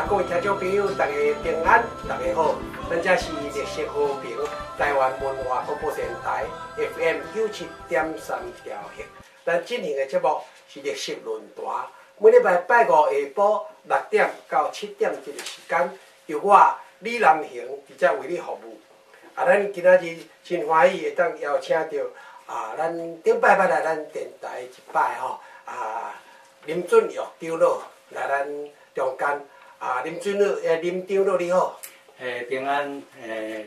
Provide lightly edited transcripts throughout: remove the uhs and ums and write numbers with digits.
各位听众朋友，大家平安，大家好，咱这是绿色和平台湾文化广播电台 FM 97.3兆赫。咱进行的节目是绿色论坛，每礼拜拜五下晡6点到7点这个时间，由我李南雄伫遮为你服务。咱今仔日真欢喜会当邀请到咱顶摆捌来咱电台一摆吼林准玉长老来咱中间。林准老，林长老你好。平安，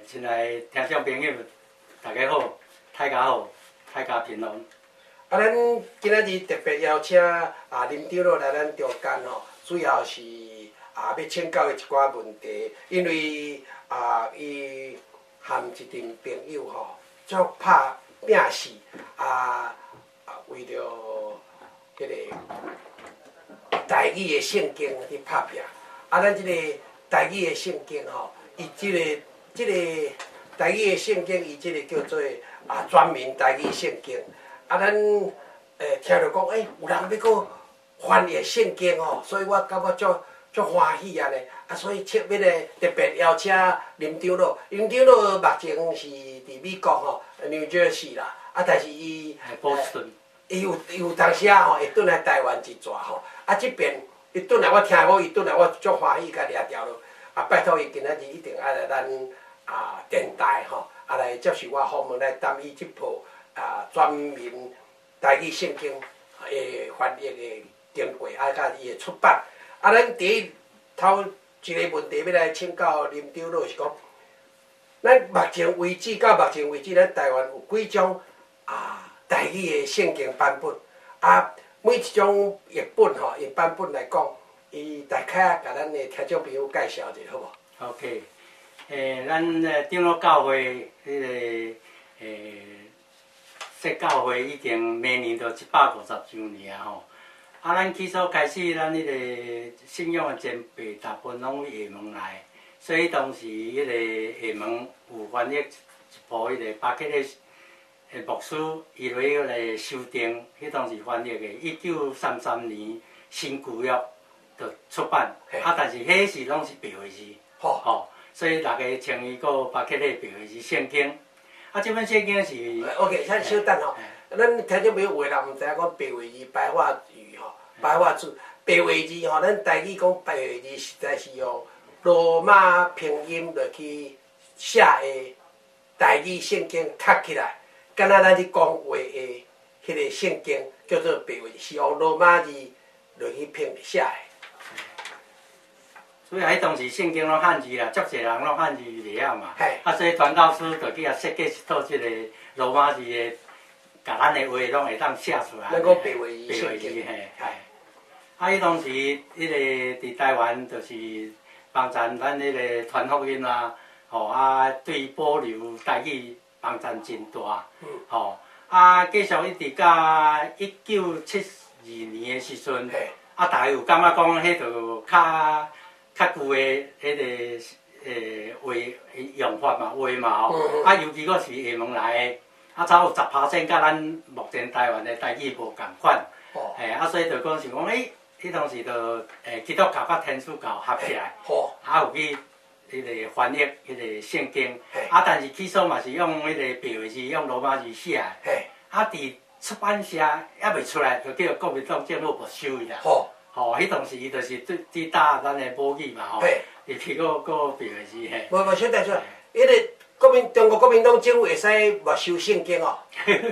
亲爱听众朋友，大家好，大家好，大家平安。咱今仔日特别邀请林长老来咱中间吼，主要是要请教的一寡问题，因为伊含一群朋友吼，足拍拼死为着迄个台语的圣经去拍拼。咱即个台语的圣经吼，伊即个台语的圣经，伊即个叫做全民台语圣经。咱听着讲，有人要搁翻译圣经吼，所以我感觉足欢喜啊咧。所以特别咧特别邀请林长老。林长老目前是伫美国吼，New Jersey 啦，但是伊伊有当时吼会转来台湾一逝吼，即边。伊转来，我听讲伊转来，我足欢喜，甲掠条咯。拜托伊今仔日一定爱来咱电台吼，来接受我访问，来担伊这部全民台语圣经的翻译的经过，甲伊的出版。咱第一头一个问题要来请教林长老是讲，咱目前为止到目前为止，咱台湾有几种台语的圣经版本每一种译本吼，伊版本来讲，伊大概甲咱的听众朋友介绍一下，好无 ？OK， 咱长老教会迄个说教会已经明年就150周年吼。咱起初开始，咱迄个信仰的前辈大部分拢从厦门来，所以当时迄个厦门有翻译一部迄个巴克的。牧师伊落迄个修订，迄当时翻译的1933年新旧约就出版，但是迄是拢是白话字，所以大家称伊个巴克的白话字圣经。这本圣经是 OK， 咱稍等吼，咱听众朋友有诶人毋知影讲白话字、白话语吼、白话字、白话字吼，咱台语讲白话字实在是用罗马拼音落去写诶台语圣经刻起来。敢若咱咧讲话的迄个圣经叫做白话，是用罗马字落去拼写的。所以迄当时圣经拢汉字啦，足侪人拢汉字袂晓嘛。所以传道师就去设计一套即个罗马字的，甲咱的话拢会当写出来。咱讲白话字圣经。迄当时迄个伫台湾就是帮咱迄个传福音啊，对保留台语。帮助真大，继续一直到1972年的时阵，大家有感觉讲，迄个较旧的迄个话用法嘛，话嘛尤其佫是厦门来的，差有10%甲咱目前台湾的台语无共款，所以就讲是讲，迄当时就基督教甲天主教合起来，有去。迄个翻译迄个圣经，但是起初嘛是用迄个白话字，用罗马字写，伫出版社还袂出来，就叫国民党政府没收伊啦。迄当时伊就是对打咱的母语嘛伊去个白话字嘿。无小弟说，迄个中国国民党政府会使没收圣经哦，去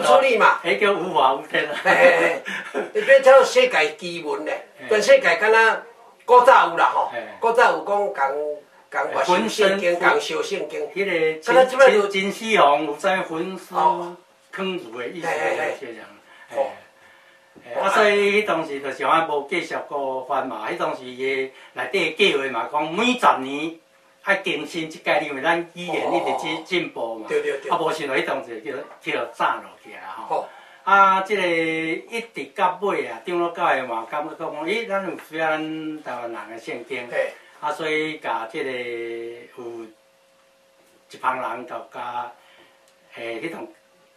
处理嘛。迄叫无法无天啊。伊变做世界奇闻咧，全世界敢若。古早有啦吼，古早有讲讲没收圣经，讲烧圣经。迄个秦始皇有在焚书坑儒的意思，就这样。所以迄当时就是我无继续个翻嘛，迄当时伊内底计划嘛，讲每10年爱更新一届，因为咱语言一直进步嘛。对。无想到迄当时叫炸落去啊吼。即个一直到尾长老教会嘛，感觉讲，咱有需要咱台湾人的圣经，所以甲即个有一帮人就甲迄种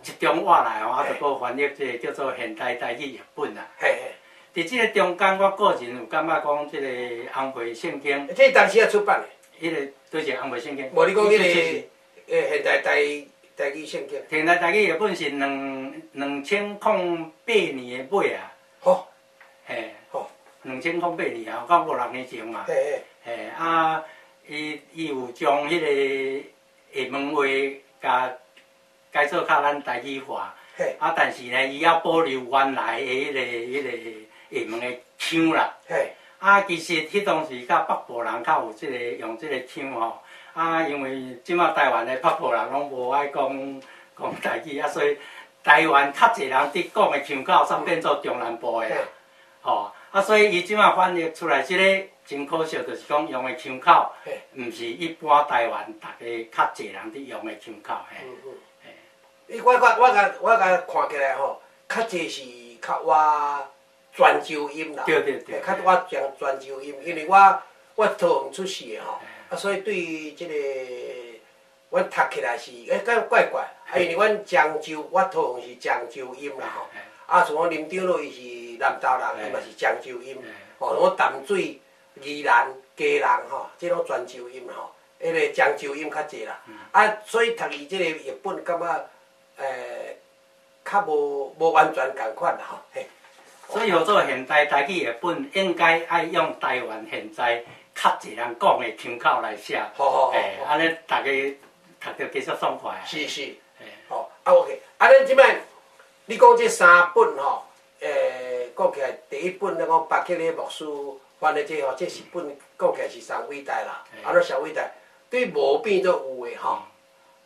集中话来就搁翻译即个叫做现代台语译本啦。伫即个中间，我个人有感觉讲，即个红培圣经，这当时也出版迄个对是红培圣经。无你讲迄个现代台语圣经。现代台语日本是2008年的尾啊。吼。嘿。吼。2008年啊，到5、6年前嘛。嘿。嘿啊，伊有将迄个厦门话改做较咱台语化。嘿。啊，但是呢，伊也保留原来的迄个厦门的腔啦。嘿。啊，其实迄当时甲北部人较有用即个腔吼。啊，因为即马台湾的北部人拢无爱讲台语，啊，所以台湾较侪人伫讲的腔口，煞变做中南部的啦。吼，啊，所以伊即马翻译出来即个真可惜，就是讲用的腔口，毋是一般台湾大家较侪人伫用的腔口。嘿。我甲看起来吼，较侪是较我泉州音啦。对。较我讲泉州音，因为我桃园出世的吼。啊，所以对即个，阮读起来是，敢怪怪，啊，因为阮漳州，我桃园是漳州音啦吼，啊，像我林长乐伊是南投人，伊嘛是漳州音，吼，我淡水、宜兰、嘉南吼，即种泉州音吼，迄个漳州音较济啦，啊，所以读伊即个日本，感觉较无完全共款啦吼，嘿。所以要做现代台语日本，应该爱用台湾现在。较侪人讲的腔口来写，安尼大家读着继续爽快。是。吼，啊 OK， 啊，咱即摆你讲这3本吼，讲起来第一本咱讲巴克利牧师翻的这吼，这是本讲起来是上伟大啦，啊，上伟大，对无变做有的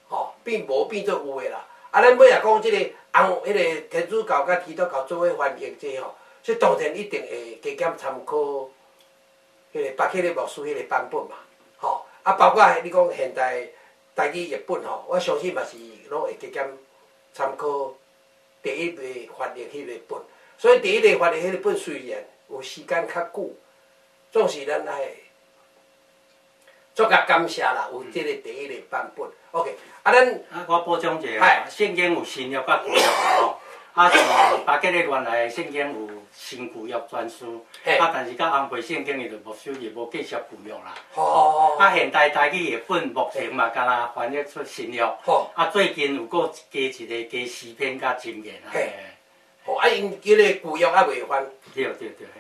吼，变无变做有的啦。啊，咱尾也讲这个迄个天主教甲基督教做伙翻译这吼，这当然一定会加减参考。迄个巴克利牧师迄个版本嘛，吼，啊，包括你讲现代台语日本吼，我相信嘛是拢会加减参考第一个翻译迄个本，所以第一个翻译迄个本虽然有时间较久，总是咱爱足甲感谢啦，有即个第一个版本。OK， 啊，我补充一下，圣经有新约甲旧约吼。啊，是巴克利原来的圣经有新旧约全书，啊，但是甲红培圣经伊就无收入，无继续旧约啦。啊，现代台语日本目前嘛，敢若翻译出新约。啊，最近有个加一个加诗篇甲箴言啊。啊，因迄个旧约还未翻。对，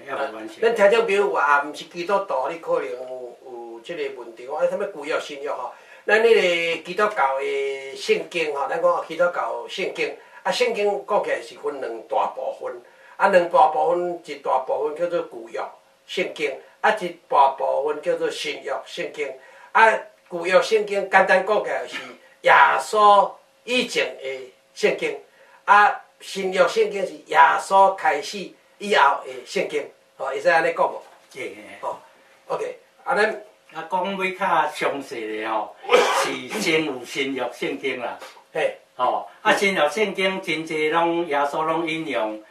还未完成。咱听众朋友也毋是基督徒，你可能有即个问题，讲啥物旧约新约吼？咱迄个基督教的圣经吼，咱讲基督教圣经。啊，圣经讲起来是分2大部分，啊，2大部分，一大部分叫做旧约圣经，啊，一大部分叫做新约圣经。啊，旧约圣经简单讲起来是耶稣以前的圣经，啊，新约圣经是耶稣开始以后的圣经，吼，会使安尼讲无？会。吼 ，OK， 啊，咱啊，讲要较详细的吼，是先有新约圣经啦。嘿。哦，啊，新约圣经真济拢耶稣拢引用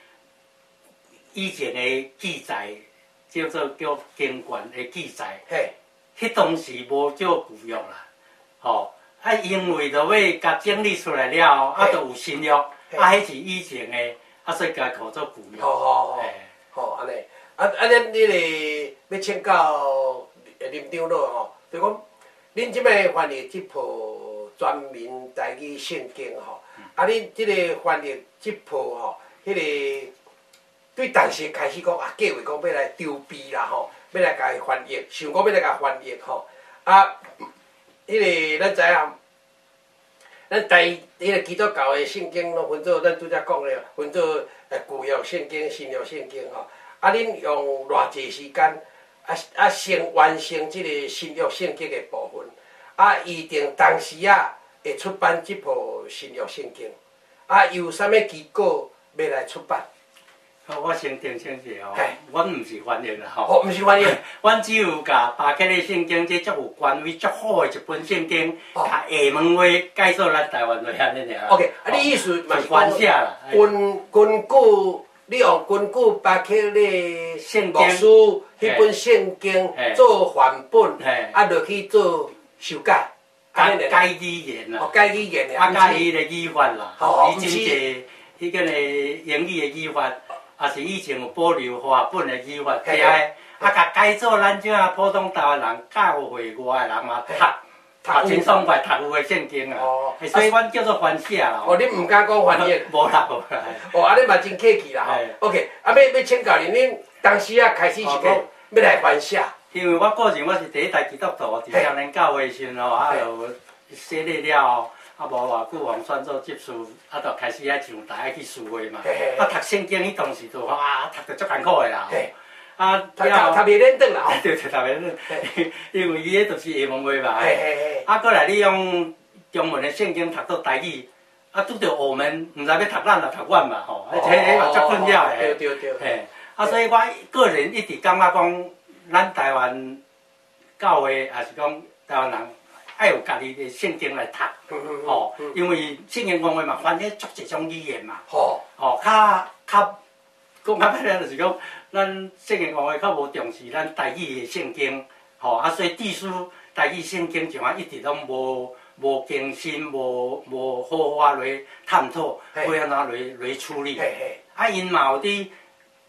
以前的记载，叫经卷的记载。嘿，迄当时无叫旧约啦，吼，啊，因为着要甲整理出来了后，啊，就有新约，啊，迄是以前的，啊，所以甲考做旧约。好，安尼，啊，咱迄个要请教林长老吼，就讲恁即摆翻译即部。专门台语圣经吼，啊，恁即个翻译即部吼，迄个对当时开始讲啊，计划讲要来筹备啦吼，要来甲伊翻译，想讲要来甲翻译吼，啊，迄个咱知影，咱迄个基督教的圣经拢分做，咱拄则讲了，分做旧约圣经、新约圣经吼，啊，恁用偌济时间，先完成即个新约圣经的部分。啊，预定当时啊会出版这部新约圣经，啊，有啥物机构要来出版？我先澄清一下吼，阮毋是翻译啦吼。哦，毋是翻译，阮只有甲巴克利圣经这足有权威、足好的一本圣经，甲厦门话改做咱台湾话安尼尔。OK， 啊，你意思嘛是翻写啦？根据你用根据巴克利牧师迄本圣经做范本，啊，落去做。修改，改语言啦，改语言啊，改伊个语法啦，伊真济迄个英语的语法，也是以前有保留华本的语法写的，甲改做咱这啊普通台湾人教会外的人嘛读真爽快，读有的圣经啊，所以阮叫做翻写啦。哦，你唔敢讲翻译？无啦无啦。哦，安尼嘛真客气啦。OK， 要请教恁当时啊开始是讲要来翻写。因为我个人我是第一代基督徒，伫少年教会时吼，就洗礼了后，无偌久往选做执事，就开始爱上台去聚会嘛。读圣经迄当时就读得足艰苦的啦。读袂认得啦。对，读袂认，因为伊迄就是厦门话嘛。过来你用中文的圣经读到台语，拄着我们毋知要读咱啦读阮嘛吼，迄嘛足困扰的。对。所以我个人一直感觉讲，咱台湾教会也是讲台湾人爱有家己的圣经来读，因为圣经讲话嘛，翻译足一种语言嘛，较讲较歹咧，就是讲咱圣经讲话较无重视咱台语的圣经，所以地书台语圣经就一直拢无更新，无好法来探讨，要安怎来处理。因嘛有伫。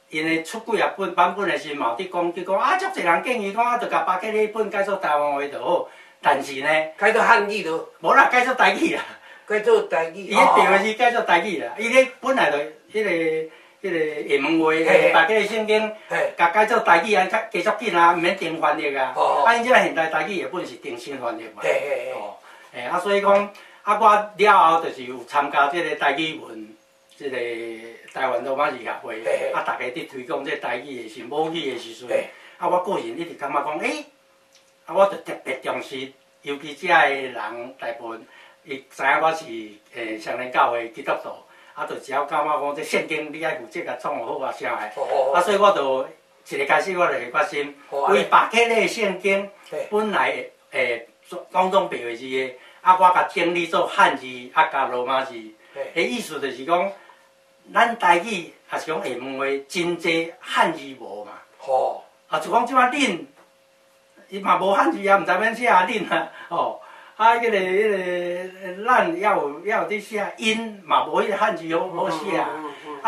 因为出几啊本版本的时嘛，伫讲足侪人建议讲，就甲巴结迄本改做台湾话就好。但是呢，改做汉语就无啦，改做台语啦。改做台语。伊迄条是改做台语啦，伊迄本来就迄个厦门话，巴结的圣经，甲改做台语啊，加速紧啊，毋免定翻译啊。因即个现代台语的本是定新翻译嘛。所以讲，我了后就是有参加即个台语文。即个台湾罗马字协会，大家伫推广这台语的是母语的时阵，我个人一直感觉讲，我就特别重视，尤其遮个人大部分，伊知影我是少年教会基督徒，就只要感觉讲这圣经你爱负责甲创好啊啥的，所以我就一个开始我就下决心，为巴克的圣经本来当中白话字的，我甲整理做汉字，加罗马字，意思就是讲。咱台语也是讲厦门话，真济汉字无嘛。就讲即摆恁，伊嘛无汉字啊，毋知免写恁啊。迄个咱也有伫写因嘛无迄个汉字好写啊。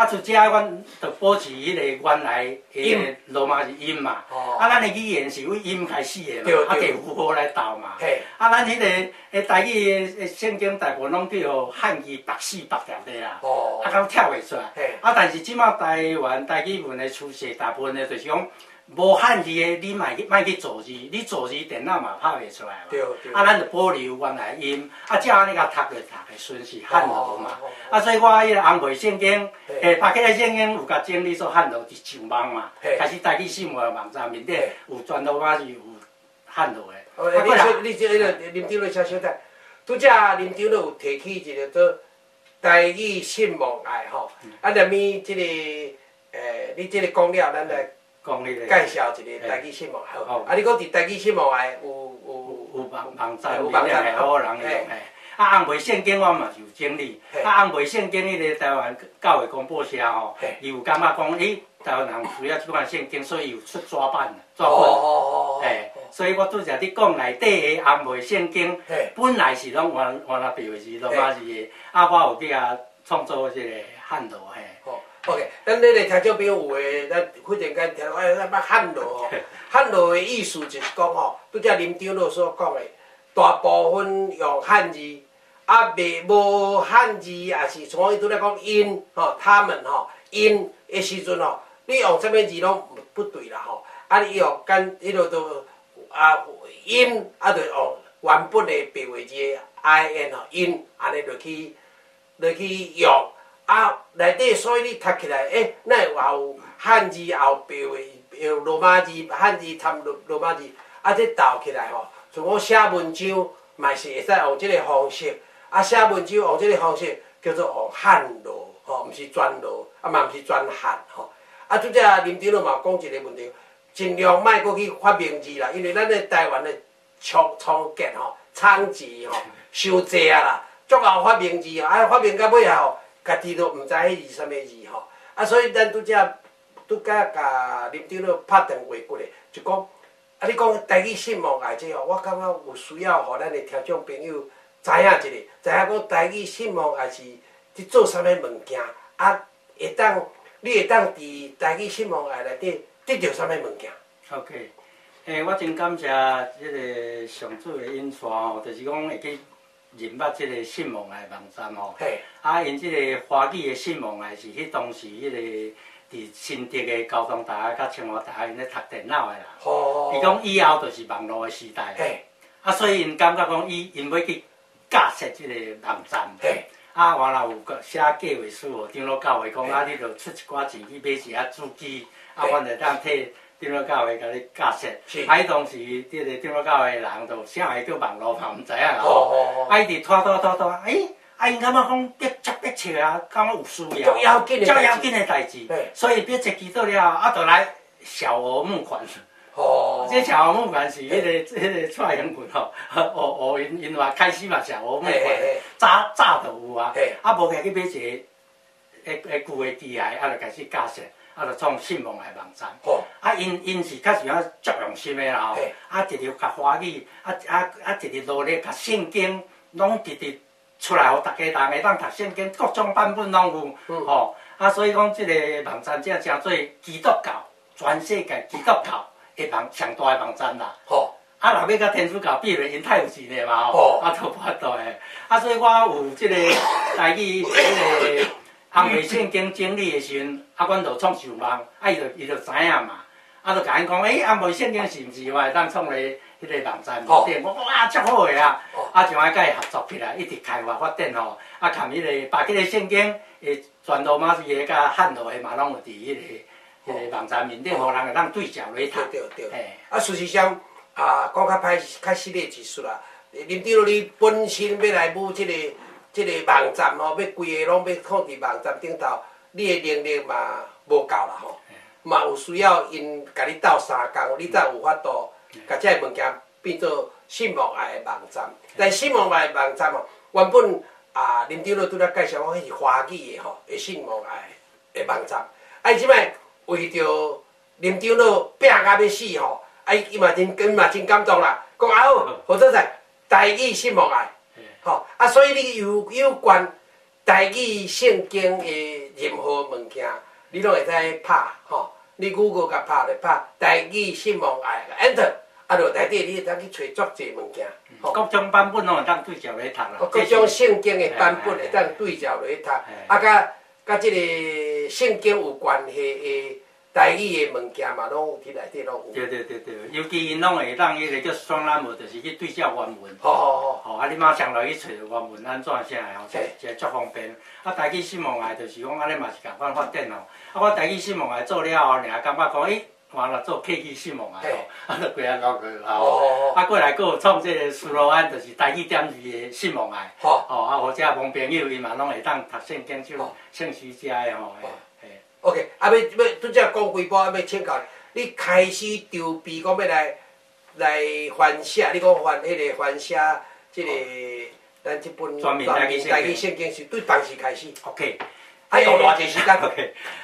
就遮阮着保持迄个原来迄个罗马字音嘛。咱的语言是为音开始的嘛，摕符号来斗嘛。咱迄个台语的圣经大部分拢叫汉字白死白条的啦，敢跳袂出来。但是即马台湾台语文的出现，大部分的就是讲。无汉字的，你莫去造字，你造字电脑嘛拍袂出来嘛。咱就保留原来音，照安尼甲读就读会顺是汉罗嘛。所以我迄个红梅圣经，拍起来圣经有甲整理做汉罗是上网嘛。开始台语新闻网站面顶有全罗马字有汉罗的。你这个林长老小等，拄则林长老有提起一个做台语信望爱吼，连咪即个你即个讲了，咱来。介绍一个台语新闻好，你讲伫台语新闻内有网站，有网站好人用诶。红梅圣经我嘛是有整理，红梅圣经迄个台湾教会公报社吼，伊有感觉讲，台湾人需要即款圣经，所以有出纸本，所以我拄则伫讲内底的红梅圣经，本来是拢原来白话字罗马字的，我有去创作即个汉罗嘿。OK， 咱恁个听众朋友有诶，咱忽然间听到咱汉罗吼，汉罗的意思就是讲吼，拄则林长老所讲的，大部分用汉字，袂无汉字也是像伊拄来讲因吼，他们吼因的时阵吼，你用什么字拢不对啦吼，你用迄落都因就用原本的白话字的 in 吼因，安尼落去用。内底所以你读起来，那也有汉字，也有白话，有罗马字，汉字掺罗马字，这斗起来吼，像我写文章，嘛是会使用这个方式，写文章用这个方式叫做用汉罗，毋是专罗，嘛毋是专汉吼。拄则林长老嘛讲一个问题，尽量莫搁去发明字啦，因为咱的台湾的创建吼，仓字吼，伤济啦，足够发明字发明到尾后。家己都毋知迄是啥物字吼，所以咱拄则甲林长老拍电话过来，就讲你讲台语信望爱这吼，我感觉有需要，互咱的听众朋友知影一下，知影讲台语信望爱是伫做啥物物件，会当你会当伫台语新闻台内底得到啥物物件 ？OK， 我真感谢即个上主的引传吼，就是讲会去认捌即个新闻台网站吼。啊，因即个华语的新闻台是迄当时迄个。伫新竹的交通台甲清华台因咧读电脑的啦。伊讲以后就是网络的时代。啊，所以因感觉讲因要去架设即个网站。啊，原来有写计划书哦，长老教会讲啊，你着出一寡钱去买一下主机，啊，阮就当替长老教会甲你架设。啊，伊当时即个长老教会的人就啥会叫网络嘛，毋知影啦。啊，伊伫拖，啊，因感觉讲逼切啊，感觉有需要，足要紧的代志，所以逼切祈祷了，啊，就来小额募款。这小额募款是迄个蔡英文吼，因话开始嘛小额募款，早就有啊，啊无开去买一个旧的机械，啊就开始架设，啊就创新闻台网站。啊因是确实啊足用心的啦吼，啊直直甲华语，啊直直努力甲圣经，拢直直。出来，互大家当读圣经，各种版本拢有，吼、啊，所以讲即个网站才成做基督教全世界基督教的上大的网站啦。吼、啊，若要甲天主教比咧，因太有钱咧嘛，吼、啊，都无法度诶。啊，所以我有即个台语即个红卫圣经整理的时阵，啊，阮就创想网，啊，伊就知影嘛，啊，就甲因讲，红卫圣经是毋是我会当创咧？迄个网站面顶，我讲哇，足好个啊！啊，就爱甲伊合作起来，一直开发发展吼。啊，含迄个把迄个圣经诶，全罗马字个甲汉罗个嘛，拢有伫迄个网站面顶，互人会当对照来读。对。啊，事实上啊，讲较实的一说啦，林长老你本身要来舞即个网站吼，要规个拢要放伫网站顶头，你的能力嘛无够啦吼，嘛有需要因甲你斗相共，你才有法度。甲这个物件变做新闻台的网站，但新闻台的网站哦，原本啊林长老拄则介绍讲，迄是华语的吼，的新闻台的网站。啊，伊即摆为着林长老拼甲要死吼，啊伊嘛真感动啦，讲啊好，何者在台语新闻台，吼啊，所以你有关台语圣经的任何物件，你拢会使拍吼。你 Google 甲拍咧，拍台语新闻台 Enter， 啊，就内底你会当去找足济物件。各种版本拢会当对照来读啦。各种圣经的版本会当对照来读，啊，甲即个圣经有关系的台语的物件嘛，拢有伫内底拢有。对，尤其因拢会当迄个叫双栏目，就是去对照原文。好，啊，你马上来去找原文安怎写的吼，是足方便。啊，台语新闻台就是讲安尼嘛是共款发展吼。啊，我台语新闻台做了后，尔感觉讲，完了做客语新闻台吼，啊，就规个搞去吼。啊，过来佫有创这个斯洛安，就是台语点字的新闻台。啊，或者帮朋友因嘛拢会当读圣经就圣书遮的吼。OK， 啊，要拄则讲几步，要请教你开始筹备讲要来翻写，你讲翻写即个咱即本全面台语圣经是对当时开始。OK。啊，用偌济时间？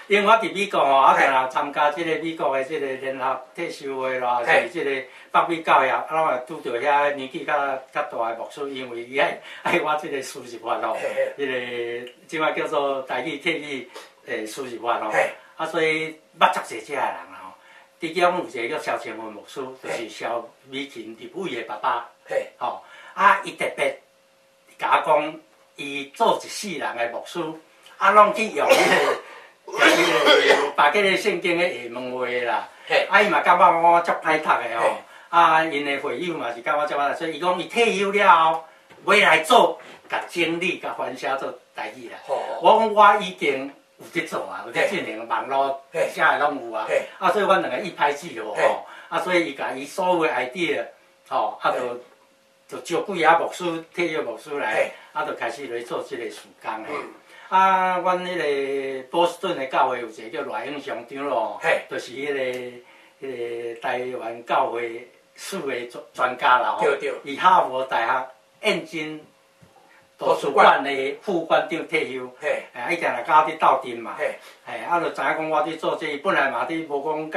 因为我伫美国吼，啊，定来参加即个美国的即个联合退休会啦，是即个北美教育，啊，拢会拄着遐年纪较大的牧师，因为伊爱我即个输入法吼，即个即摆叫做台语客语输入法吼，啊，所以捌足济遮个人吼，其中有一个叫萧清文牧师，就是萧美琴立委的爸爸，吼，啊，伊特别甲我讲，伊做一世人的牧师。啊，拢去用把迄个圣经的下文话啦，啊，伊嘛感觉我足歹读的吼，啊，因的会友嘛是感觉足歹读，所以伊讲伊退休了后，要来做，甲整理、甲翻写做台语啦。我讲我已经有伫做啊，有伫进行网络写的拢有啊，啊，所以阮两个一拍即合吼，啊，所以伊甲伊所有的 idea， 吼，啊，就招几啊牧师、退休牧师来，啊，就开始来做即个事工诶。啊，阮迄个波士顿的教会有一个叫赖永祥长老，就是迄个台湾教会史的专家啦吼。伊哈佛大学燕京图书馆的副馆长退休，伊定来甲我伫斗阵嘛，啊，就知影讲我伫做这，本来嘛伫无讲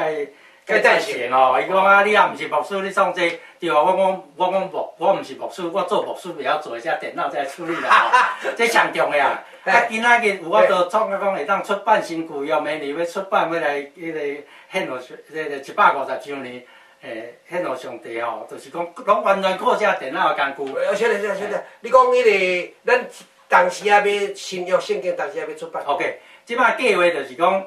该赞成哦。伊讲啊，你也毋是牧师，你创这对啊？我讲我毋是牧师，我做牧师也要做一下电脑在处理啦。这上重要。啊，今仔日有法度创啊讲会当出版新旧约，明年要出版要来迄个献互150周年。献互上帝吼，就是讲拢完全靠这电脑的工具。晓得，你讲迄个，咱当时啊要新约圣经，当时啊要出版。OK， 即摆计划就是讲，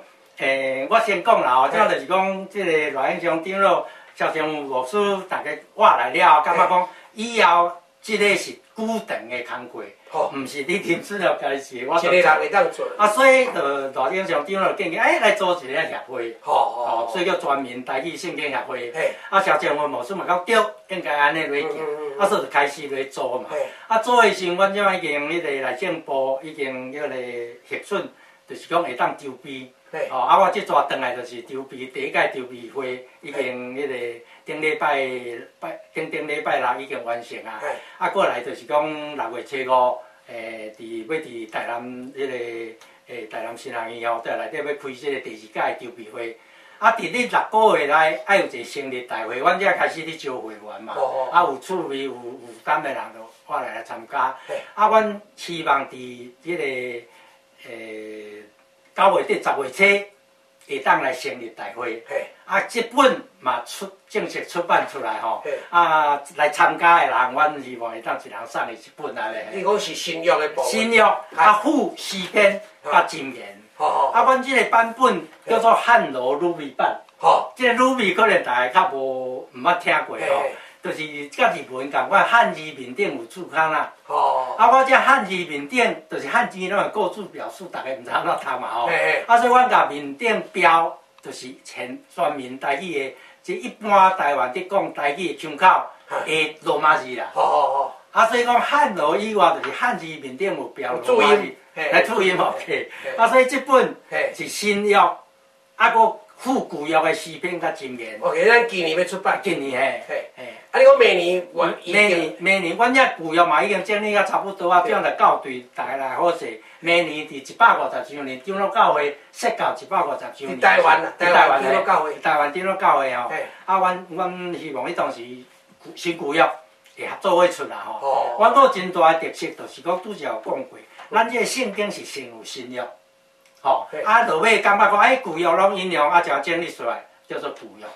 我先讲啦吼，即就是讲，即个赖英祥长老、肖成武牧师，大家我来了，感觉讲以后即个是固定的工课。毋是你临时要开始，我一个人会当做。啊，所以就大英上长老建议，来组一个协会，所以叫全民台语圣经协会。啊，肖建文牧师嘛讲对，应该安尼来行，啊，所以就开始来做嘛。啊，做的时阵，阮即摆已经迄个内政部已经迄个核准，就是讲会当筹备。啊，我即抓转来就是筹备第一届筹备会，已经迄个。顶礼拜六已经完成啊！啊，过来就是讲6月初5，要伫台南迄个台南新行院吼，在内底要开即个第2届筹备会。啊，伫你6个月内爱有一个成立大会，阮才开始咧招会员嘛。啊，有趣味有胆的人就我来参加。啊，阮希望伫即个9月底10月初。会当来成立大会，啊，这本嘛正式出版出来吼，啊，来参加的人，阮希望会当一人送伊一本安尼。你讲是新约的部分。新约啊，附诗篇甲箴言。啊，阮这个版本叫做汉罗鲁米版。这个鲁米可能大家较毋捌听过吼。就是甲日文共款，汉字面顶有注康啦。啊，我这汉字面顶就是汉字拢有构字表示，大家毋知影怎读嘛吼。啊，所以阮甲面顶标就是全民台语的，即一般台湾伫讲台语的腔口的罗马字啦。啊，所以讲汉罗以外，就是汉字面顶有标罗马字来注音 OK。啊，所以这本是新约，啊个附旧约的诗篇甲箴言。OK， 咱今年要出版。今年嘿。啊！你讲明年，阮这旧约嘛已经整理啊差不多啊，这样来校对大家来好势。明年伫150周年，长老教会设到150周年。台湾长老教会。台湾长老教会吼。啊，阮希望迄当时新旧约会合作会出来吼。阮个真大的特色就是讲拄则有讲过，咱这个圣经是先有新约，吼。啊，落尾感觉讲，旧约拢引用啊，就整理出来叫做旧约。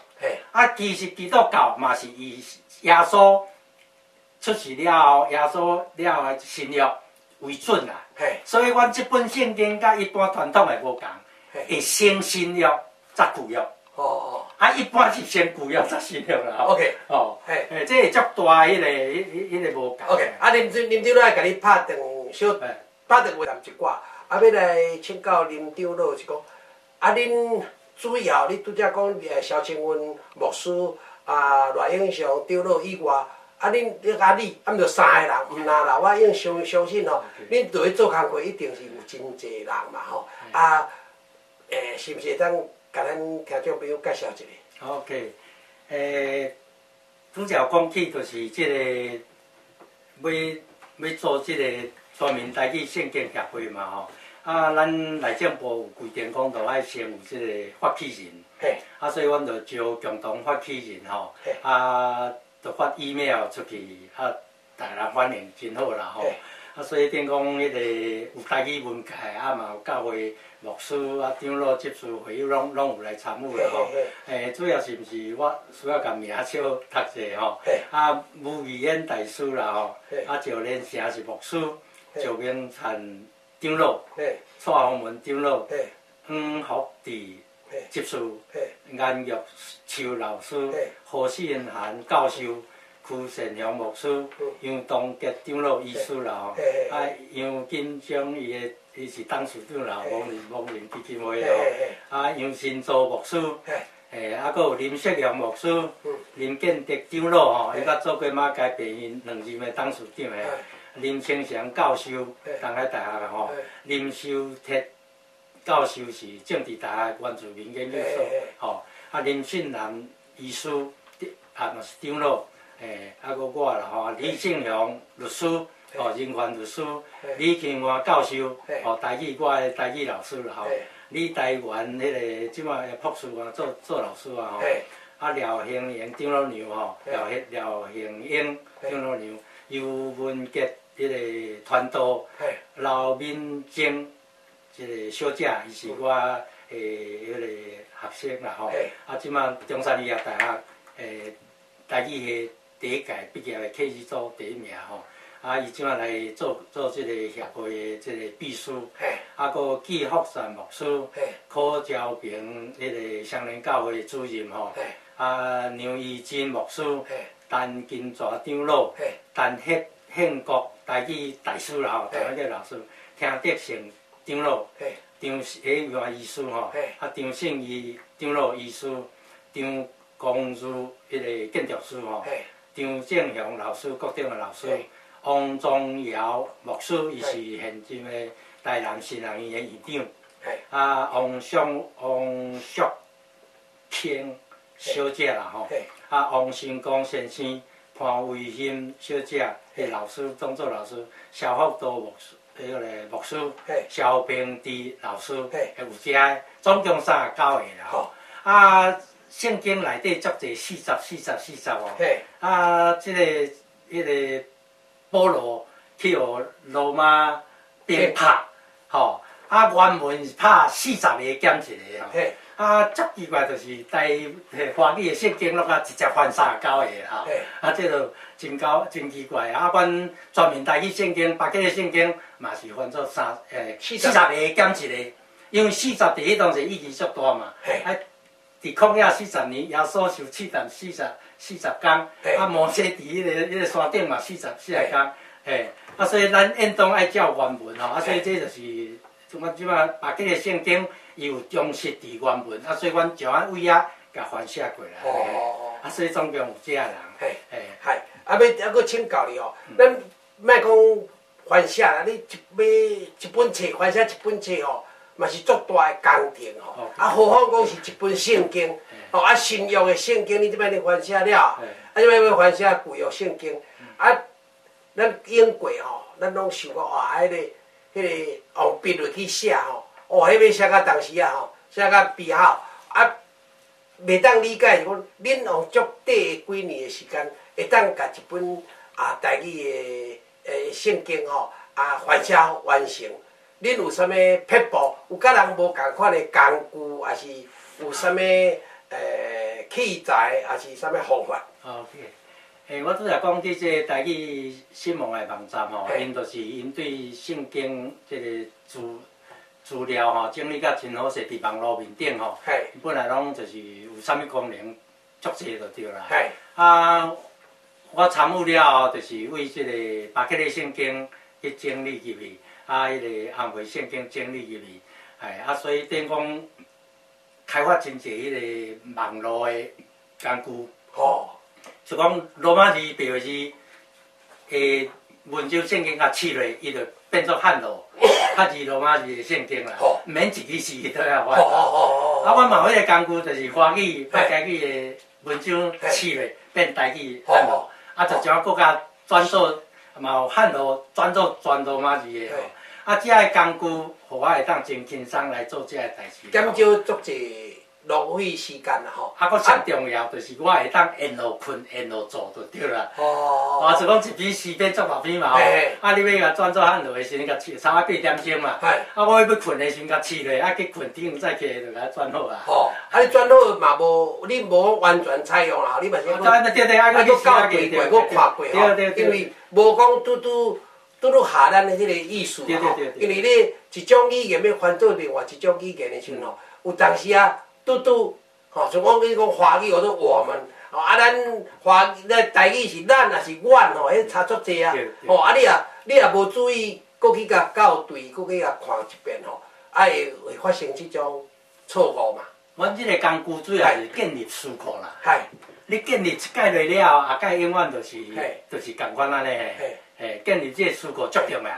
啊，其实基督教嘛是以耶稣出世了后，耶稣了后新约为准啦。所以，阮这本圣经甲一般传统的无共，会先新约再旧约。啊，一般是先旧约再新约啦。OK。这会足大迄个无共。OK。啊，林长老来甲你拍电小拍电话谈一寡，啊，要来请教林长老是讲，啊，恁。主要你拄则讲肖清文牧师啊、赖永祥长老以外，啊，恁毋着3个人，毋那啦，我已经相信吼，恁对做工课一定是有真济人嘛吼。啊，是毋是会当甲咱听众朋友介绍一下 ？OK， 拄则讲起就是即个要做即个全民台语圣经协会嘛吼。啊，咱内政部有规定讲，着爱先有即个发起人，啊，所以阮着招共同发起人吼，啊，着发 email 出去，啊，大人反应真好啦吼，啊，所以等讲迄个有台语文界，啊嘛有教会牧师啊、长老、执事会友拢有来参与啦吼，主要是毋是我需要甲名小读者吼，啊，吴语言大师啦吼，啊，赵连成是牧师，赵明灿。长老，蔡宏文长老，黄福智执事，颜玉秋老师，何世仁教授，屈善祥牧师，杨东杰长老医师啦吼，啊杨金章伊是董事长啦，亡灵基金会啦，啊杨新洲牧师，啊搁有林锡阳牧师，林建德长老吼，伊甲做过马街病院2任的董事长诶。林清祥教授，东海大学吼；林修铁教授是政治大学原住民研究所，吼。啊，林信南医师，啊嘛是长老，啊搁我啦吼，李正雄律师，吼，人权律师，李庆华教授，吼，台语我的台语老师啦吼。李台元迄个即马博士啊，做老师啊吼。啊，廖兴英长老娘吼，廖兴英长老娘，尤文杰迄个传道，刘敏晶一个小姐，伊是我迄个学生啦吼。啊，即马中山医药大学台语系第一届毕业的科技组第一名吼。啊，伊即马来做即个协会的即个秘书。啊，个纪福善牧师，柯昭平迄个双联教会主任吼。啊，杨义珍牧师，陈金泉长老，陈宪国台语大师啦吼，台湾个老师，听德成长老，张元医师吼，啊张胜义长老医师，张公如迄个建筑师吼，张正雄老师各种个老师，王宗尧牧师，伊是现今的台南新人医院院长，啊王淑清。小姐啦吼，啊王成功先生、潘慧欣小姐，迄老师当做老师，肖福道牧师，迄个牧师，肖平志老师，有遮总共39个啦吼。啊，圣经内底足侪40哦。啊，即个迄个保罗去互罗马兵拍，吼，啊原文是拍40个减一个吼。啊，足奇怪，就是华语的圣经，落啊直接翻39个啦。啊，这就真奇怪啊！阮专门台语圣经、别个的圣经嘛是翻做40个减一个，因为40伫迄当时意义足大嘛。啊，伫旷野40年，耶稣受试探40天，啊，摩西伫迄个山顶嘛40天，啊，所以咱应当爱照原文吼，啊，所以这就是阮即马别个的圣经。伊有忠实伫原文，啊，所以阮就按位啊，甲翻写过来。啊，所以总共有这人。啊，要搁请教你哦，咱莫讲翻写啦，你买一本册翻写一本册哦，嘛是足大的工程吼。啊，何况讲是一本圣经，哦，啊新约的圣经，你即摆你翻写了，啊，即摆要翻写旧约圣经，啊，咱英过吼，咱拢想讲哇，迄个用笔落去写吼。哦，迄要写到当时啊吼，写到毕好啊，袂当理解是讲，恁用足短的几年的时间，会当甲一本台语的圣经吼翻写完成。恁有啥物撇步？有甲人无共款的工具，还是有啥物器材，还是啥物方法？OK， 我拄则讲即个台语新闻的网站吼，因就是因对圣经即个资料吼整理甲真好势，伫网络面顶吼，本来拢就是有啥物功能，足济就对啦。啊，我参与了后，就是为即个巴克利圣经去整理入去，啊，迄个红会圣经整理入去，啊，所以等于讲开发真济迄个网络的工具。就讲罗马字、白话字，文章圣经甲试落，伊就变做汉罗。较字罗马字的圣经啦，毋免一字字都要翻。啊，阮嘛迄个工具就是华语、台语的文章试落变台语汉罗，啊，就将国家转做嘛有汉罗转做全罗马字的吼。啊，这个工具，互我会当真轻松来做这个代志。减少足济浪费时间啦吼。啊，佫上重要就是我会当沿路困，沿路做就对啦。啊，就讲一篇诗篇作六篇嘛吼。啊，你要甲转做汉罗的时，你甲试差8点钟嘛。啊，我要困的时，甲试咧，啊去困顶再起来就甲转好啊。啊，你转好嘛无，你无完全采用啦，你嘛先。对，啊，佫校对过，佫看过吼。因为无讲拄下咱的迄个意思吼。因为你一种语言要翻做另外一种语言的时阵吼，有当时啊。吼，像讲你讲华语或者我们，吼啊，咱台语是咱也是阮吼，迄差足济啊。吼啊，你也无注意，搁去甲校对，搁去甲看一遍吼，啊会发生即种错误嘛。阮即个工具主要是建立思考啦。你建立一解落了，后解永远就是共款安尼建立即个思考足重要。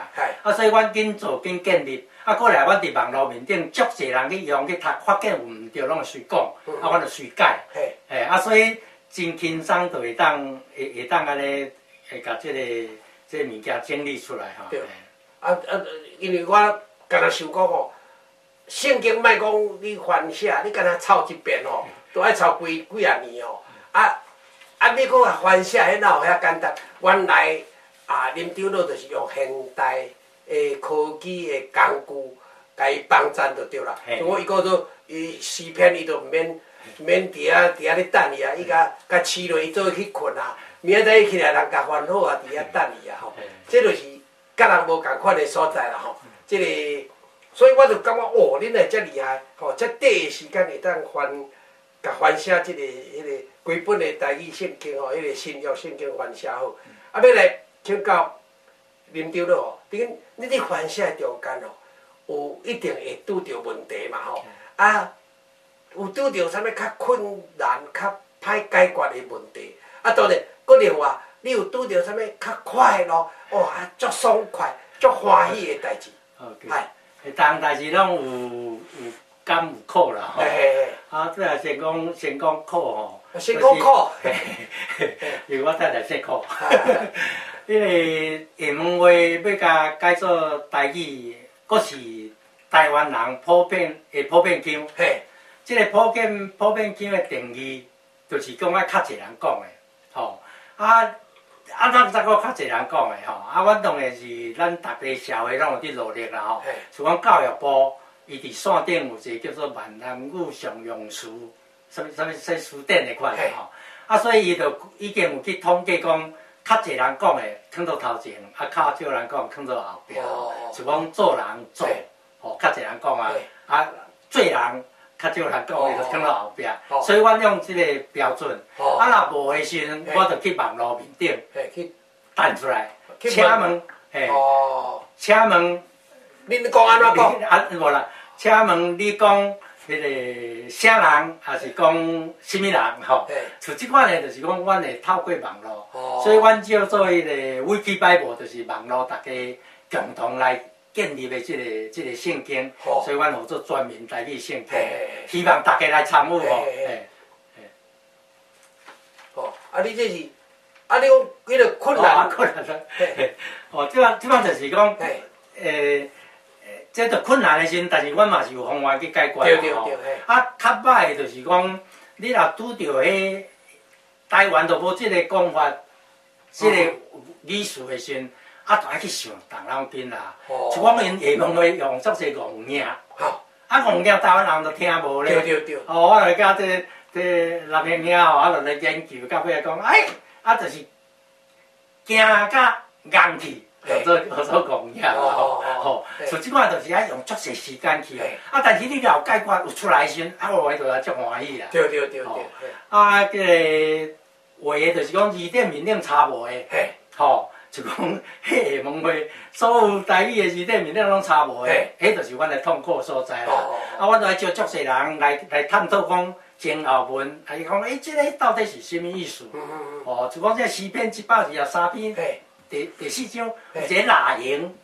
啊，所以阮紧做紧建立。啊，过来，阮伫网络面顶，足侪人去用去读，发现有毋对，拢会随讲，啊，阮就随改。啊，所以真轻松，就会当安尼，会甲即个物件整理出来吼。对。因为我敢若想讲吼，圣经莫讲你翻写，你敢若抄一遍吼，都爱抄几啊年哦。你搁啊翻写，迄哪有遐简单？原来林长老就是用现代的科技的工具，甲伊帮衬就对啦。我伊个做伊诗篇，伊就免伫遐咧等伊啊，伊甲饲落，伊做去困啊。明仔载起来，人甲翻好啊，伫遐等伊啊吼。这就是甲人无共款的所在啦吼。这个，所以我就感觉哦，恁会遮厉害，吼，遮短的时间会当甲翻写这个迄个规本的台语圣经吼，迄个新约圣经翻写好。要来请教林长老吼，恁咧翻写中间吼，有一定会拄着问题嘛吼？有拄着啥物较困难、较歹解决的问题？当然，搁另外，你有拄着啥物较快乐，足爽快、足欢喜的代志。OK， 当代志拢有甘有苦啦吼。即个先讲苦吼。先讲苦。因为我等下说苦。迄个厦门话要甲改做台语，阁是台湾人普遍腔。即个普遍腔的定义，就是讲较侪人讲的，吼。咱再讲较侪人讲的吼。阮当然是咱大家社会拢有伫努力啦吼。像讲教育部，伊伫线顶有一个叫做闽南语常用词，啥物说词典的款吼。所以伊就已经有去统计讲，较侪人讲的放到头前，较少人讲放到后壁。就讲做人做，吼，较侪人讲做人。较少人讲，伊就放到后壁，所以阮用即个标准。若无的时阵，我就去网络面顶去弹出来，请问，请问，恁讲安怎讲？无啦，请问你讲迄个啥人，还是讲什么人？吼，像即款的，就是讲，阮会透过网络，所以阮叫做迄个Wikipedia，就是网络大家共同来建立的即个圣经，所以阮有做专门台语圣经，希望大家来参与哦。你这是，你讲迄个困难，即摆就是讲，这着困难的时阵，但是阮嘛是有方法去解决吼。较歹的就是讲，你若拄着迄台湾就无即个讲法，即个语序的时阵。就爱去想动脑筋啦，像我因厦门话用足侪戆硬，戆硬台湾人都听无咧。对。我来甲这六兄兄吼，我就来研究，到尾来讲，就是惊甲硬气，叫做戆硬吼。像即款就是爱用足侪时间去，但是你若有解决有出来时阵，我就足欢喜啦。对。这个话的就是讲字典面顶查无的，吼。就讲迄厦门话，所有台语的字典面顶拢查无的，迄就是阮的痛苦所在啦。阮就爱招足侪人来探讨讲前后文，伊讲即个到底是啥物意思？就讲这诗篇123篇，第4章有一个蜡营，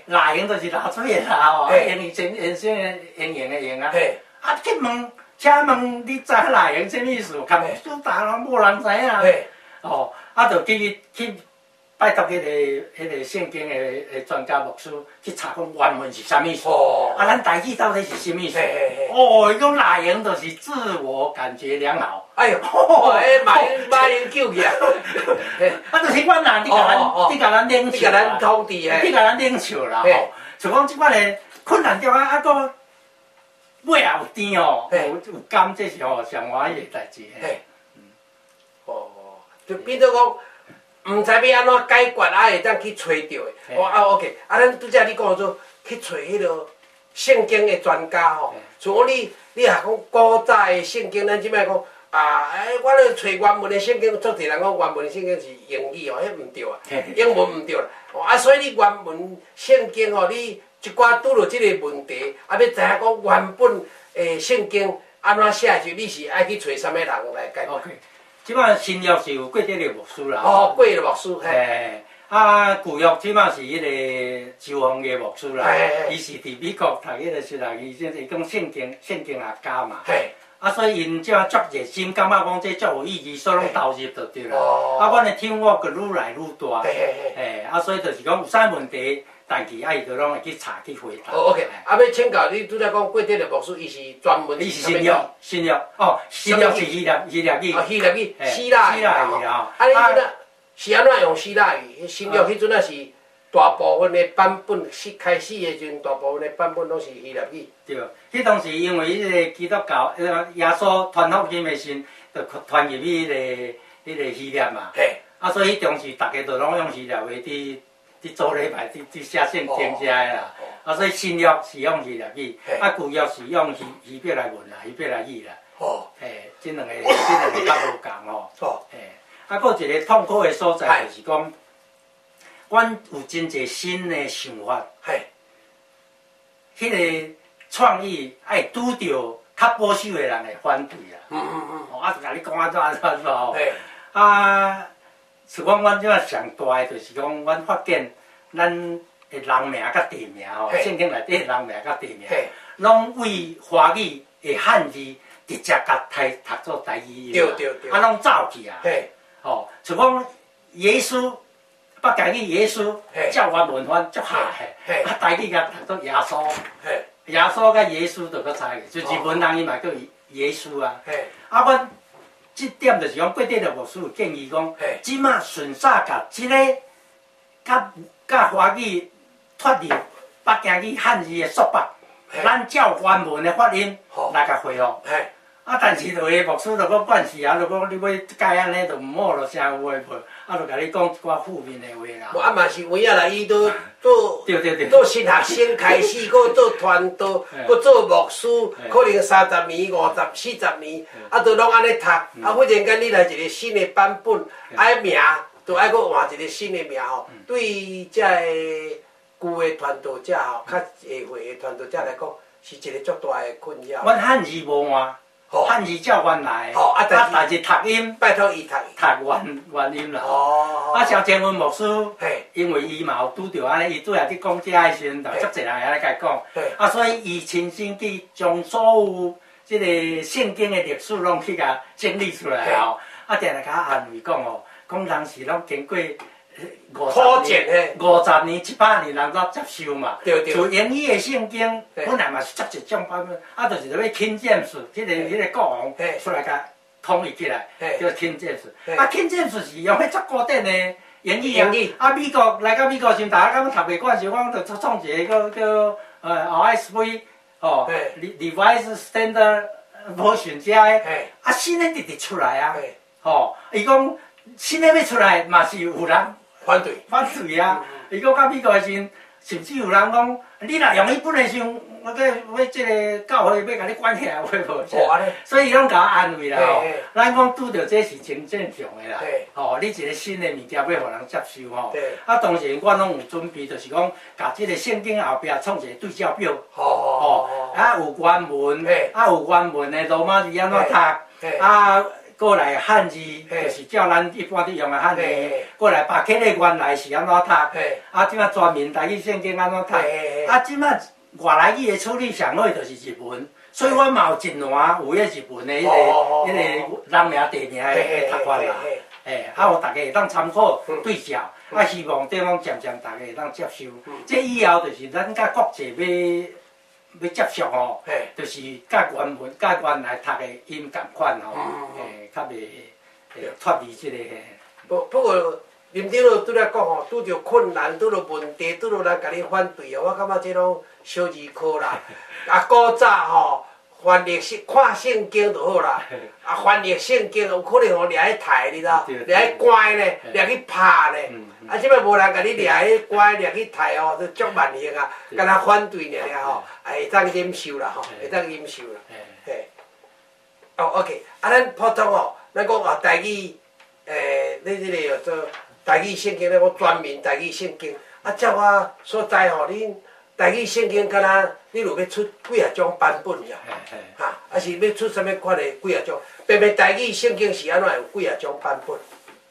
蜡营就是蜡水的蜡吼，颜色圆圆的圆啊。去问，请问你知蜡营啥物意思？看书大人无人知影。就去。拜托迄个圣经的专家牧师去查讲原文是啥意思？咱台语到底是啥意思？伊讲哪样就是自我感觉良好。哎呦，马英九去啊！就是阮人，你甲咱领笑啦，你甲咱领笑啦吼。像讲即款的困难中搁尾也有甜哦，有甘，这是上欢喜的代志。就变做讲。唔知要安怎解决，会当去找到的。OK，咱拄则你讲做去找迄个圣经的专家吼。像你若讲古早的圣经，咱即摆讲我咧找原文的圣经，足侪人讲原文的圣经是英语迄毋对啊，英文毋对啦。所以你原文圣经你一寡拄着即个问题，要知影讲原本的圣经安怎写就，你是爱去找啥物人来解决？即摆新约是有过这个牧师啦，过的牧师，旧约即摆是迄个周鸿嘅牧师啦，伊是伫美国读迄个时啦，伊即是讲圣经学家嘛，所以因即摆足热心，感觉讲这足有意义，所以拢投入就对啦。阮的听我个愈来愈大，所以就是讲有啥问题，但是伊就拢会去查去回答。哦 ，OK，啊，要请教你，拄则讲过点的牧师，伊是专门伊是新约，新约哦，新约是希腊语，哦，希腊语，希腊语啊。啊，你阵啊是安怎用希腊语？新约迄阵啊是大部分的版本，开始的阵大部分的版本拢是希腊语。对，迄当时因为迄个基督教，耶稣传福音的时，就传入去迄个希腊嘛。嘿。啊，所以当时大家都拢用希腊话伫做礼拜，伫写圣经遮个啦。啊，所以新约是用希腊语，啊旧约是用希伯来文啦，希伯来语啦。哦。嘿，这两个较无共哦。哦。嘿，啊，搁一个痛苦的所在就是讲，阮有真侪新的想法。嘿。迄个创意爱拄着较保守的人的反对啦。哦，啊，就甲你讲安怎哦。嘿。啊。是讲，阮即摆上大诶，就是讲，阮发现咱诶人名甲地名吼，圣经内底诶人名甲地名，拢为华语诶汉字直接甲读做台语了，啊，拢走去啊。吼，像讲耶稣，北京语耶稣，教原文翻足下诶，啊，台语甲读做耶稣，耶稣甲耶稣就搁差去，就日本人伊嘛叫耶稣啊。啊，阮。这点就是讲，过底的牧师有建议讲，即马顺煞甲即个甲华语脱离北京语汉字的缩白，咱照原文的发音来甲恢复。啊，但是就个牧师就讲惯势啊，就讲你要改安尼就毋好咯，啥有诶无，啊，就甲你讲一寡负面的话啦。啊嘛是有影啦，伊都做新学生开始，搁做传道，搁做牧师，可能30年、50、40年，啊，都拢安尼读。啊，忽然间你来一个新的版本，爱名，就爱搁换一个新的名吼。对遮个旧的传道者吼，较社会的传道者来讲，是一个足大的困扰。阮汉字无换。汉字照原来，啊，但是读音拜托伊读原音啦。哦。啊，像前文牧师，因为伊嘛有拄着安尼，伊拄下伫讲遮个时阵，就足侪人会安尼甲伊讲。啊，所以伊亲身去将所有即个圣经的历史拢去甲整理出来吼。啊，定来甲安慰讲哦，讲当时拢经过50年、100年人都接受嘛。就英语的圣经本来嘛是足一种版本，啊，就是要King James，迄个国王出来甲统一起来，叫King James。啊，King James是用迄足古典的英语啊。啊，美国来到美国时，大家敢读袂惯，时讲就创一个叫RSV 哦，Revised Standard Version 遮个，啊，新的直直出来啊。吼，伊讲新的要出来嘛是有人。反对啊！伊讲到美国时，甚至有人讲，你若用迄本的时，我即个教会要甲你关起来，会无？所以伊拢甲我安慰啦吼。咱讲拄着这是真正常的啦。吼，你一个新的物件要互人接受吼。啊，当时我拢有准备，就是讲，甲即个圣经后壁创一个对照表。吼，啊有原文，啊有原文的罗马字安怎读？啊。过来汉字，就是照咱一般伫用的汉字。过来白刻的原来是安怎读？啊，即摆全面台语圣经安怎读？啊，即摆外来语的处理上好就是日文，所以我嘛有一栏有迄日文的迄个人名地名的读法啦。啊，互大家会当参考对照。啊，希望对方渐渐大家会当接受。这以后就是咱甲国际要接触吼，就是甲原来读的音共款吼，较袂脱离即个。不过林长老拄则讲吼，拄着困难，拄着问题，拄着人甲你反对哦，我感觉这种小儿科啦。啊，古早吼，翻历史看圣经就好啦。啊，翻历圣经有可能吼掠去刣，你知道？掠去关呢，掠去拍呢。啊，即摆无人甲你掠去关，掠去刣哦，都足万幸啊！敢若反对尔尔吼，会当忍受啦吼，会当忍受啦。嘿，哦 ，OK， 啊，咱普通吼，咱讲啊台语，你即个做台语圣经，咱讲全面台语圣经。啊，照我所知吼，恁台语圣经敢若你如要出几啊种版本呀？哈，啊是要出啥物款的几啊种？偏偏台语圣经是安怎有几啊种版本？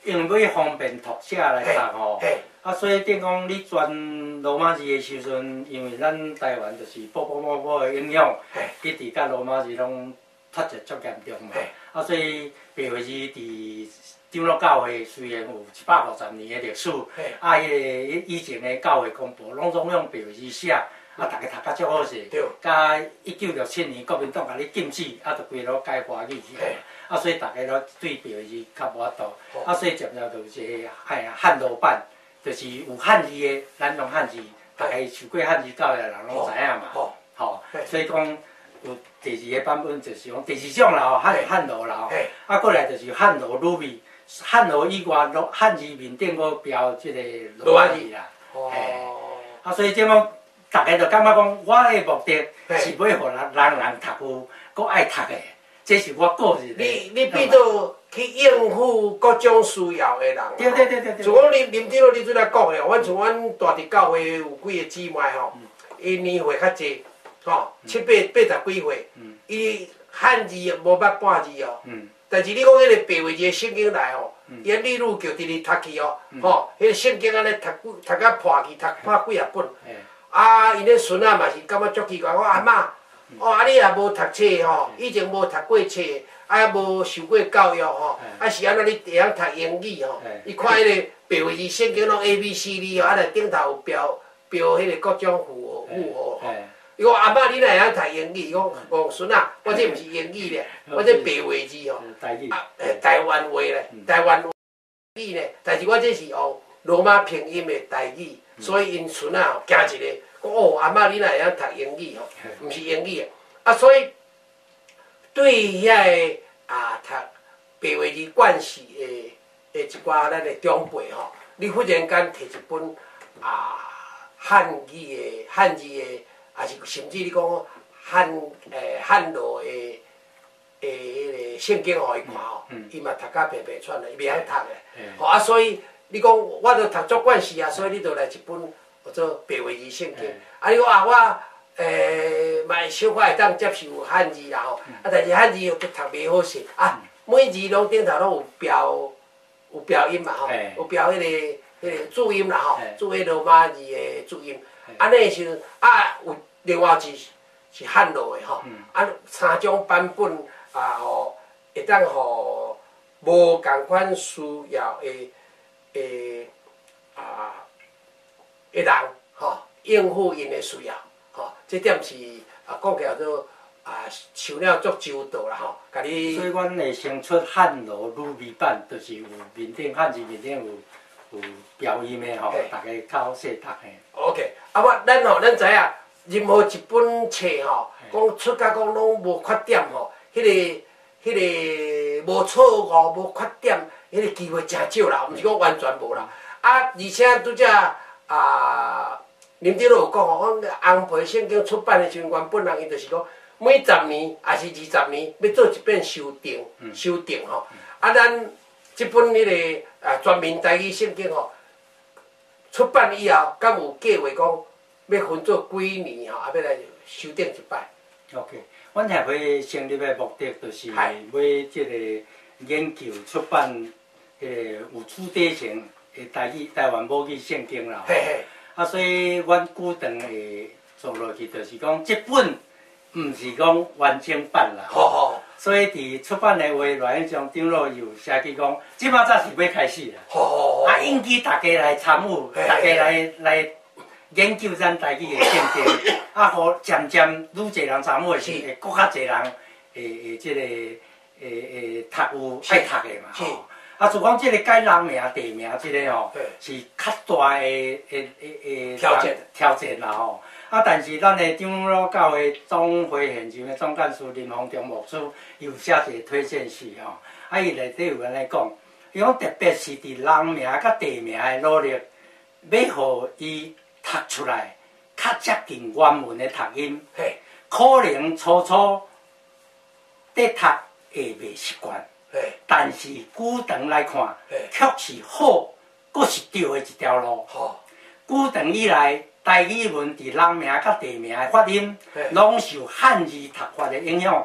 因为要方便读写来读吼，啊，所以等讲你全罗马字的时阵，因为咱台湾就是波的影响，一直甲罗马字拢脱节足严重嘛，啊，所以白话字伫长老教会虽然有150年的历史，啊，迄个以前的教会公布拢总用标字写，啊，大家读甲足好势。甲1967年国民党甲你禁止，啊，就规路改华语去。啊，所以大家都对标字较无法度。啊，所以渐渐就有一个汉罗版，就是有汉字的，咱用汉字，大家受过汉字教育的人拢知影嘛。吼，所以讲有第2个版本就是讲第2种啦吼，汉罗啦吼，啊，过来就是汉罗鲁味。汉罗以外，汉字面顶个标即个罗马字啦，啊，所以即讲大家就感觉讲，我的目的是要互人读有搁爱读的，这是我个人的。你变做去应付各种需要的人。对。像讲林长老，你拄才讲的，阮像阮大直教会有几个姊妹吼，伊年岁较济，吼80几岁，伊汉字无捌半字哦。但是你讲迄个白话字圣经来吼，言理路叫直直读去哦，吼，迄个圣经安尼读甲破去，读破几啊本。啊，因咧孙仔嘛是感觉足奇怪，我阿嬷，啊你也无读册吼，以前无读过册，啊无受过教育吼，啊是安怎你会晓读英语吼？伊看迄个白话字圣经拢 ABCD 吼，啊来顶头有标迄个各种符号吼。伊讲阿嬷，你哪会晓读英语？讲孙仔，我这毋是英语咧，我这白话字吼。台湾话咧，台湾语咧，但是我这是用罗马拼音的台语，所以因孙仔吼惊一个，讲哦阿嬷，你哪会晓读英语吼？毋是英语啊，所以对遐个读白话字惯势的一寡咱的长辈吼，你忽然间摕一本汉字的，也是甚至你讲汉罗的迄个圣经互伊看吼，伊嘛读甲白白喘的，伊袂晓读的。吼啊，所以你讲我著读足惯势啊，所以你著来一本叫做白话字圣经。啊，你讲我嘛会小可会当接受汉字啦吼，但是汉字又读袂好势啊，每字拢顶头拢有标音嘛吼，有标迄个注音啦吼，注迄罗马字的注音。安尼时阵有另外是汉罗的吼，3种版本吼，会当互无共款需要的人吼，应付因的需要吼，这点是讲起来做想了足周到啦吼，甲你。所以阮会先出汉罗鲁味版，就是有面顶汉字面顶有标音的吼，大家较好识读的。OK， 咱知影。任何一本册吼，讲出甲讲拢无缺点吼，迄个无错误、无缺点，迄个机会真少啦，毋是讲完全无啦。而且拄则林长老有讲吼，红皮圣经出版的时阵，原本人伊就是讲每10年还是20年要做一遍修订吼。咱即本迄个全面台语圣经吼，出版以后，敢有计划讲？要分做几年吼，要来修订一摆。OK， 阮协会成立的目的就是要即个研究出版有主体性的台湾母语圣经啦。啊，所以阮久长会做落去，就是讲这本毋是讲完整版啦。所以伫出版的话内中，长老有写起讲，即马才是要开始啦。引起大家来参与，大家来。研究咱台语的圣经，互渐渐愈侪人参与的时，会搁较侪人即个读有爱读的嘛吼。就讲即个改人名、地名即个吼，是较大的挑战啦吼。但是咱的长老教会总会现场的总干事林鸿中牧师有写一个推荐序吼，伊内底有安尼讲，伊讲特别是伫人名甲地名的努力，要互伊。读出来较接近原文的读音，可能初在读会袂习惯，但是久长来看，确实好，阁是对的一条路。久长以来，台语文伫人名甲地名的发音，拢受汉字读法的影响，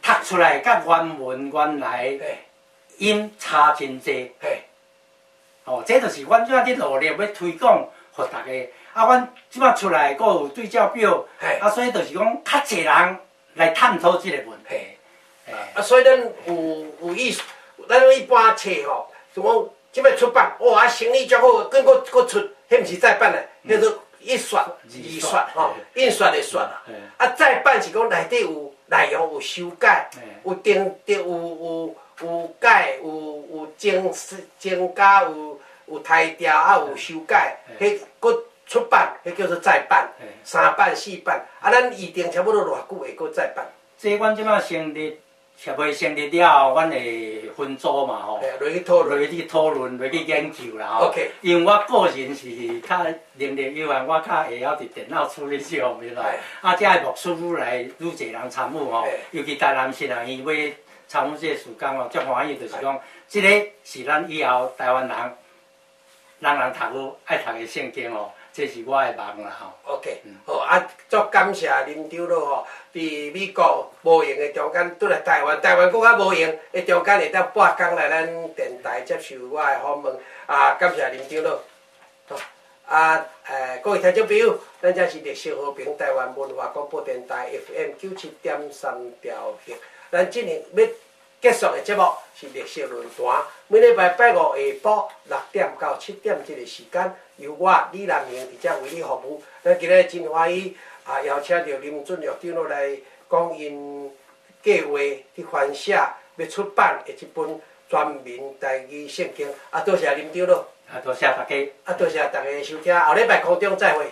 读出来甲原文原来音差真济。这就是阮怎伫努力要推广，互大家。阮即摆出来，阁有对照表，所以就是讲，较侪人来探讨即个问题。所以咱有意思，咱一般册吼，就讲即摆出版，哇，生意足好，跟佫出，迄毋是再版嘞，迄做一刷、二刷吼，印刷的刷啦。啊，再版是讲内底有内容有修改，有有改，有增加，有抬调，啊有修改，迄佫出版，迄叫做再版，3版4版，啊，咱预定差不多偌久会佫再版？即阮即摆成立。协会成立了后，阮会分组嘛吼，落去讨论，落去研究啦吼。OK。因为我个人是较能力有限，我较会晓伫电脑处理这方面啦。啊，遮个牧师愈来愈侪人参与吼，尤其台南新人伊要参与这个事工哦，足欢喜，就是讲，即个是咱以后台湾人人读爱读的圣经哦。这是我的梦啦吼。OK， 好啊，足感谢林长老吼，伫美国无闲的中间，倒来台湾佫较无闲的中间，会当拨工来咱电台接受我的访问啊，感谢林长老。好啊，各位听众朋友，咱这是绿色和平台湾文化广播电台 FM97.3兆赫，咱今年要结束的节目是绿色论坛，每礼拜5下晡6点到7点这个时间。由我李南明伫遮为你服务，咱今日真欢喜啊，邀请到林准校长来讲因计划去翻写要出版的一本全民台语圣经。啊，多谢林长老。啊，多谢大家。啊，多谢大家收听，后礼拜空中再会。